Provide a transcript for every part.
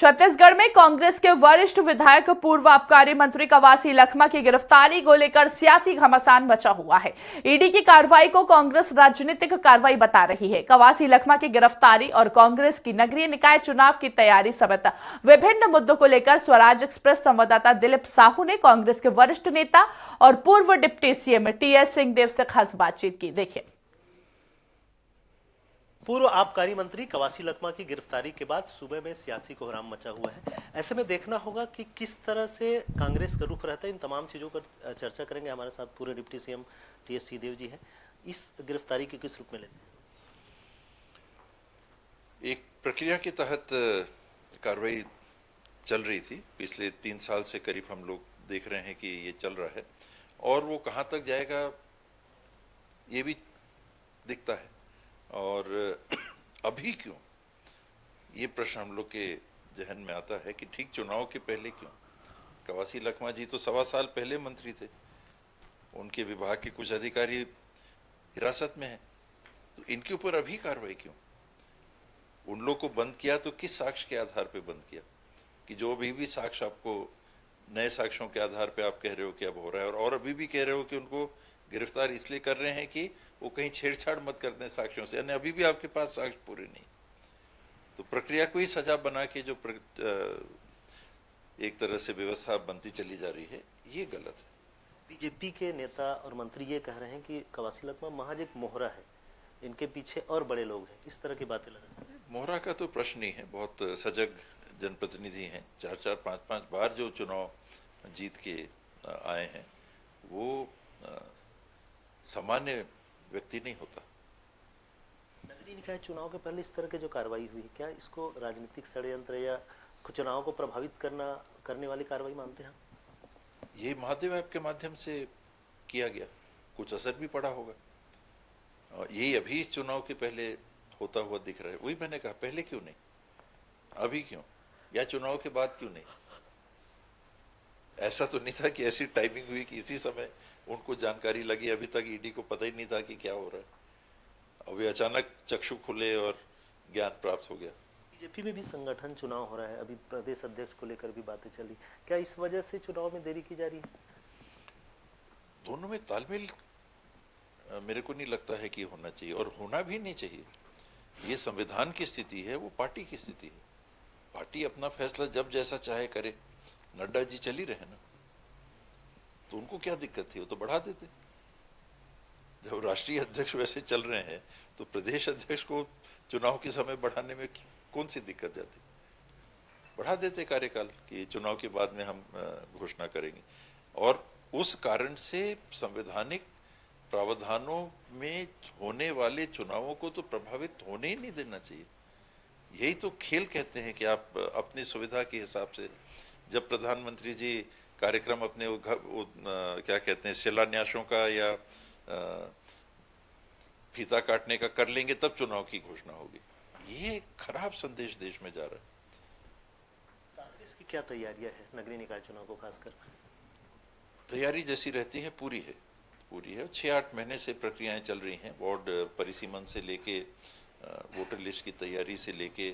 छत्तीसगढ़ में कांग्रेस के वरिष्ठ विधायक पूर्व आबकारी मंत्री कवासी लखमा की गिरफ्तारी को लेकर सियासी घमासान मचा हुआ है। ईडी की कार्रवाई को कांग्रेस राजनीतिक कार्रवाई बता रही है। कवासी लखमा की गिरफ्तारी और कांग्रेस की नगरीय निकाय चुनाव की तैयारी समेत विभिन्न मुद्दों को लेकर स्वराज एक्सप्रेस संवाददाता दिलीप साहू ने कांग्रेस के वरिष्ठ नेता और पूर्व डिप्टी सीएम टीएस सिंहदेव से खास बातचीत की। देखिए। पूर्व आबकारी मंत्री कवासी लखमा की गिरफ्तारी के बाद सूबे में सियासी कोहराम मचा हुआ है। ऐसे में देखना होगा कि किस तरह से कांग्रेस का रुख रहता है। इन तमाम चीजों पर चर्चा करेंगे। हमारे साथ पूर्व डिप्टी सीएम टीएस सिंहदेव जी हैं। इस गिरफ्तारी के किस रूप में लेते हैं? एक प्रक्रिया के तहत कार्रवाई चल रही थी। पिछले 3 साल से करीब हम लोग देख रहे हैं कि ये चल रहा है और वो कहाँ तक जाएगा ये भी दिखता है। और अभी क्यों, ये प्रश्न हम लोग के जहन में आता है कि ठीक चुनाव के पहले क्यों। कवासी लखमा जी तो 1.25 साल पहले मंत्री थे, उनके विभाग के कुछ अधिकारी हिरासत में हैं, तो इनके ऊपर अभी कार्रवाई क्यों? उन लोग को बंद किया तो किस साक्ष्य के आधार पे बंद किया? कि जो अभी भी साक्ष्य आपको नए साक्ष्यों के आधार पे आप कह रहे हो कि अब हो रहा है, और अभी भी कह रहे हो कि उनको गिरफ्तार इसलिए कर रहे हैं कि वो कहीं छेड़छाड़ मत कर दें साक्ष्यों से, यानी अभी भी आपके पास साक्ष्य पूरे नहीं। तो प्रक्रिया को ही सजा बना के जो एक तरह से व्यवस्था बनती चली जा रही है, ये गलत है। बीजेपी के नेता और मंत्री ये कह रहे हैं कि कवासी लखमा महज एक मोहरा है, इनके पीछे और बड़े लोग हैं। इस तरह की बातें लग रही हैं। मोहरा का तो प्रश्न ही है। बहुत सजग जनप्रतिनिधि हैं, 4-4, 5-5 बार जो चुनाव जीत के आए हैं, वो सामान्य व्यक्ति नहीं होता। नगरीय निकाय चुनाव के पहले इस तरह की जो कार्रवाई हुई, क्या इसको राजनीतिक षड्यंत्र या चुनाव को प्रभावित करने वाली कार्रवाई मानते हैं? ये महादेव ऐप के माध्यम से किया गया, कुछ असर भी पड़ा होगा। और यही अभी इस चुनाव के पहले होता हुआ दिख रहा है। वही मैंने कहा, पहले क्यों नहीं, अभी क्यों, या चुनाव के बाद क्यों नहीं? ऐसा तो नहीं था कि ऐसी टाइमिंग हुई कि इसी समय उनको जानकारी लगी। अभी तक ईडी को पता ही नहीं था कि क्या हो रहा है। अभी अचानक चक्षु खुले और ज्ञान प्राप्त हो गया। बीजेपी में भी संगठन चुनाव हो रहा है, अभी प्रदेश अध्यक्ष को लेकर भी बातें चली। क्या इस वजह से चुनाव में देरी की जा रही है? दोनों में तालमेल मेरे को नहीं लगता है कि होना चाहिए, और होना भी नहीं चाहिए। ये संविधान की स्थिति है, वो पार्टी की स्थिति है। पार्टी अपना फैसला जब जैसा चाहे करे। नड्डा जी चल ही रहे ना, तो उनको क्या दिक्कत थी? वो तो बढ़ा देते। जब राष्ट्रीय अध्यक्ष वैसे चल रहे हैं तो प्रदेश अध्यक्ष को चुनाव के समय बढ़ाने में कौन सी दिक्कत जाती? बढ़ा देते कार्यकाल कि चुनाव के बाद में हम घोषणा करेंगे। और उस कारण से संवैधानिक प्रावधानों में होने वाले चुनावों को तो प्रभावित होने ही नहीं देना चाहिए। यही तो खेल कहते हैं कि आप अपनी सुविधा के हिसाब से, जब प्रधानमंत्री जी कार्यक्रम अपने क्या कहते हैं शिलान्यासों का या फीता काटने का कर लेंगे, तब चुनाव की घोषणा होगी। ये खराब संदेश देश में जा रहा है। कांग्रेस की क्या तैयारियां है नगरीय निकाय चुनाव को खासकर? तैयारी जैसी रहती है, पूरी है। 6-8 महीने से प्रक्रियाएं चल रही हैं। वार्ड परिसीमन से लेके वोटर लिस्ट की तैयारी से लेके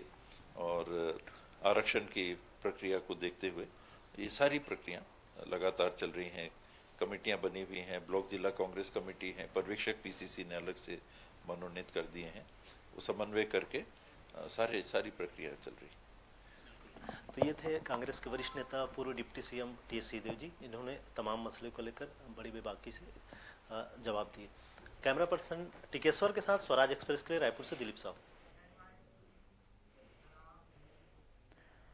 और आरक्षण की प्रक्रिया को देखते हुए ये सारी प्रक्रिया लगातार चल रही हैं। कमेटियां बनी हुई हैं, ब्लॉक जिला कांग्रेस कमेटी हैं, पर्यवेक्षक पीसीसी ने अलग से मनोनीत कर दिए हैं। वो समन्वय करके सारी प्रक्रिया चल रही है। तो ये थे कांग्रेस के वरिष्ठ नेता पूर्व डिप्टी सीएम टीएस सिंहदेव जी। इन्होंने तमाम मसले को लेकर बड़ी बेबाकी से जवाब दिए। कैमरा पर्सन टिकेश्वर के साथ स्वराज एक्सप्रेस के लिए रायपुर से दिलीप साहू।